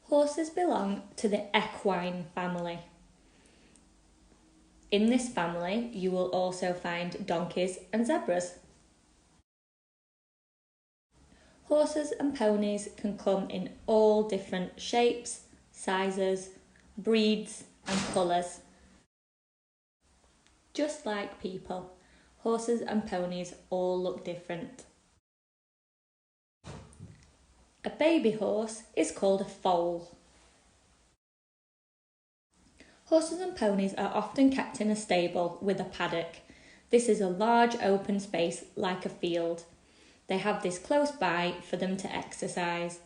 Horses belong to the equine family. In this family, you will also find donkeys and zebras. Horses and ponies can come in all different shapes, sizes, breeds and colours. Just like people, horses and ponies all look different. A baby horse is called a foal. Horses and ponies are often kept in a stable with a paddock. This is a large open space like a field. They have this close by for them to exercise.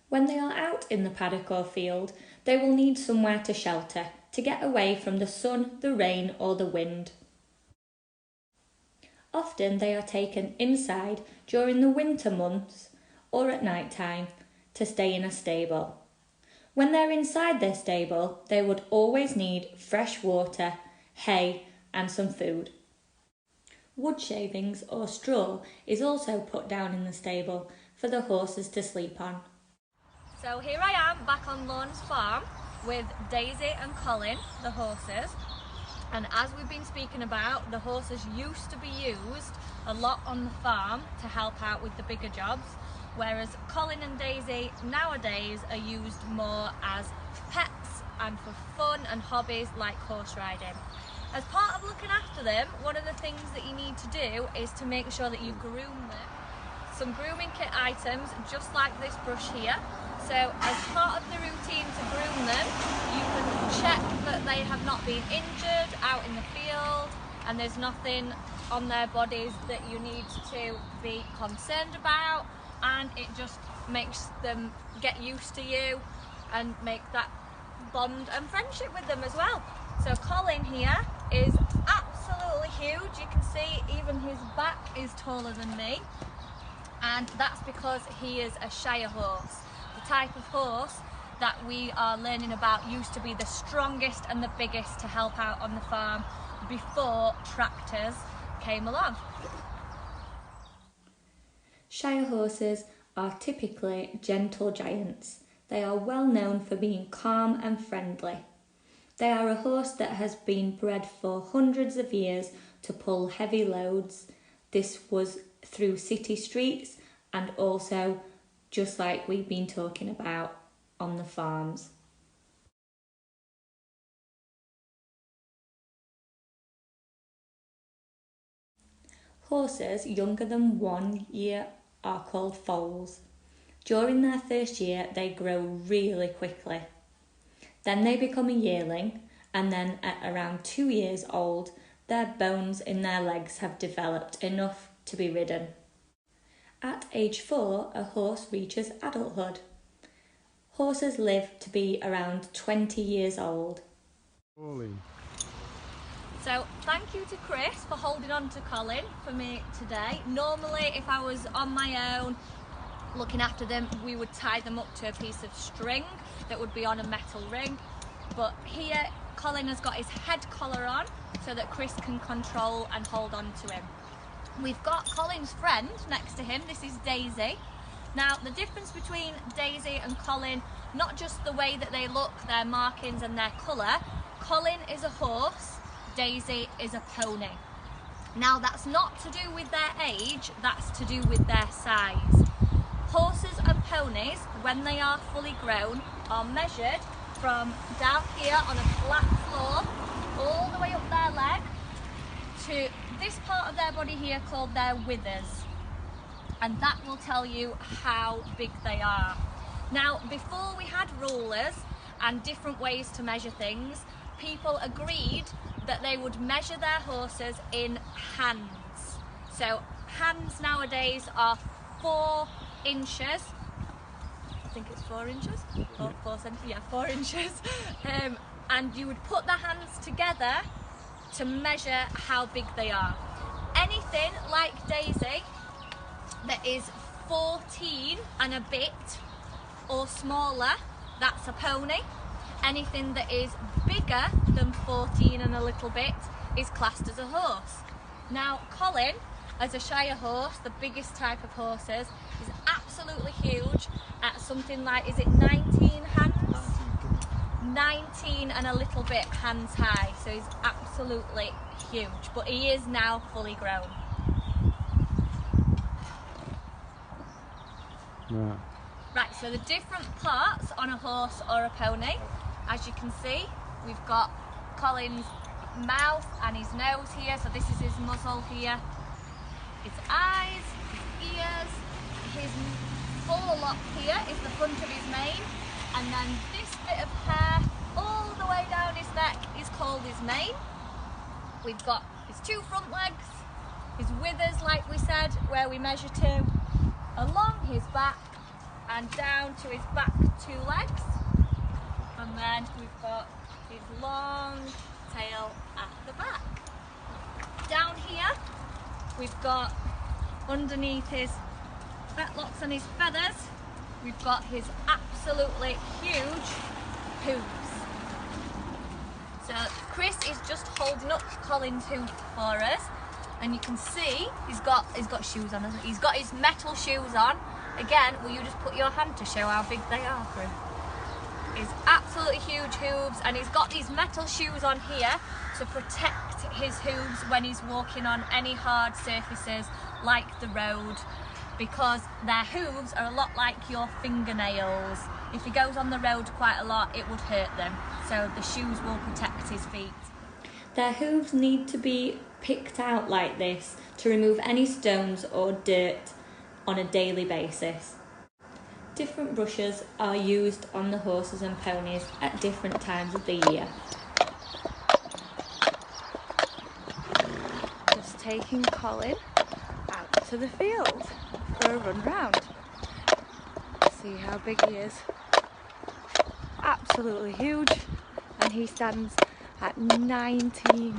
When they are out in the paddock or field, they will need somewhere to shelter, to get away from the sun, the rain or the wind. Often they are taken inside during the winter months or at night time to stay in a stable. When they're inside their stable, they would always need fresh water, hay and some food. Wood shavings or straw is also put down in the stable for the horses to sleep on. So here I am back on Lorne's farm with Daisy and Colin, the horses. And as we've been speaking about, the horses used to be used a lot on the farm to help out with the bigger jobs, whereas Colin and Daisy nowadays are used more as pets and for fun and hobbies like horse riding. As part of looking after them, one of the things that you need to do is to make sure that you groom them. Some grooming kit items, just like this brush here. So as part of the routine to groom them, you can check that they have not been injured out in the field and there's nothing on their bodies that you need to be concerned about, and it just makes them get used to you and make that bond and friendship with them as well. So Colin here is absolutely huge. You can see even his back is taller than me, and that's because he is a Shire horse. The type of horse that we are learning about used to be the strongest and the biggest to help out on the farm before tractors came along. Shire horses are typically gentle giants. They are well known for being calm and friendly. They are a horse that has been bred for hundreds of years to pull heavy loads. This was through city streets and also just like we've been talking about on the farms. Horses younger than 1 year are called foals. During their first year, they grow really quickly. Then they become a yearling, and then at around 2 years old, their bones in their legs have developed enough to be ridden. At age 4, a horse reaches adulthood. Horses live to be around 20 years old. So thank you to Chris for holding on to Colin for me today. Normally, if I was on my own looking after them, we would tie them up to a piece of string that would be on a metal ring. But here, Colin has got his head collar on so that Chris can control and hold on to him. We've got Colin's friend next to him. This is Daisy. Now, the difference between Daisy and Colin, not just the way that they look, their markings and their colour. Colin is a horse, Daisy is a pony. Now, that's not to do with their age, that's to do with their size. Horses and ponies, when they are fully grown, are measured from down here on a flat floor all the way up their leg to this part of their body here called their withers, and that will tell you how big they are. Now, before we had rulers and different ways to measure things, people agreed that they would measure their horses in hands. So hands nowadays are 4 inches. I think it's 4 inches? 4 centimetres, yeah, 4 inches. And you would put the hands together to measure how big they are. Anything like Daisy that is 14 and a bit or smaller, that's a pony. Anything that is bigger than 14 and a little bit is classed as a horse. Now, Colin, as a Shire horse, the biggest type of horses, is absolutely huge, at something like, is it 19 hands? 19 and a little bit hands high, so he's absolutely huge, but he is now fully grown. Right, so the different parts on a horse or a pony, as you can see, we've got Colin's mouth and his nose here, so this is his muzzle here, his eyes, his ears, his forelock here is the front of his mane, and then this bit of hair all the way down his neck is called his mane. We've got his two front legs, his withers like we said, where we measure to, along his back and down to his back two legs, and then we've got his long tail at the back. Down here we've got underneath his fetlocks and his feathers, we've got his absolutely huge hooves. So Chris is just holding up Colin's hoof for us, and you can see he's got shoes on. He's got his metal shoes on. Again, will you just put your hand to show how big they are for him? He's absolutely huge hooves, and he's got these metal shoes on here to protect his hooves when he's walking on any hard surfaces like the road, because their hooves are a lot like your fingernails. If he goes on the road quite a lot, it would hurt them, so the shoes will protect his feet. Their hooves need to be picked out like this to remove any stones or dirt on a daily basis. Different brushes are used on the horses and ponies at different times of the year. Just taking Colin out to the field for a run round. See how big he is. Absolutely huge, and he stands at 19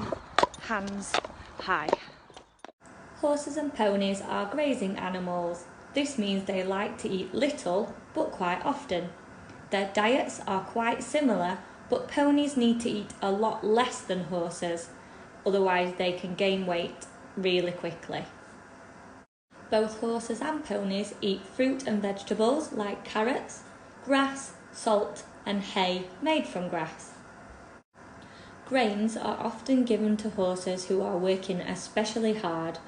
hands high. Horses and ponies are grazing animals. This means they like to eat little but quite often. Their diets are quite similar, but ponies need to eat a lot less than horses, otherwise they can gain weight really quickly. Both horses and ponies eat fruit and vegetables like carrots, grass, salt and hay made from grass. Grains are often given to horses who are working especially hard,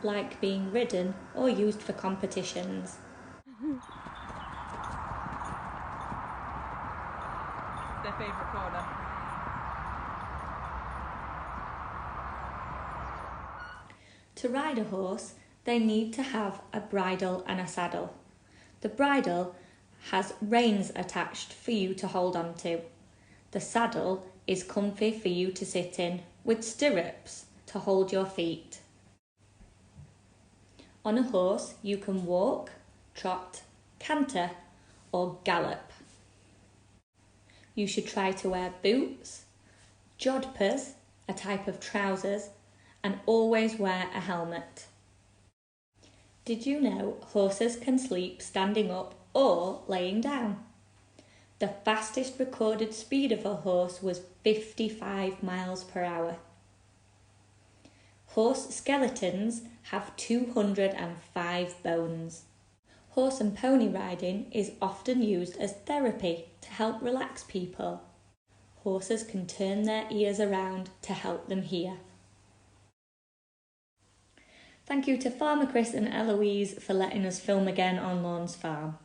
like being ridden or used for competitions. Their favourite corner. To ride a horse, they need to have a bridle and a saddle. The bridle has reins attached for you to hold on to. The saddle is comfy for you to sit in, with stirrups to hold your feet. On a horse, you can walk, trot, canter, or gallop. You should try to wear boots, jodhpurs, a type of trousers, and always wear a helmet. Did you know horses can sleep standing up or laying down? The fastest recorded speed of a horse was 55 miles per hour. Horse skeletons have 205 bones. Horse and pony riding is often used as therapy to help relax people. Horses can turn their ears around to help them hear. Thank you to Farmer Chris and Eloise for letting us film again on Lorne's farm.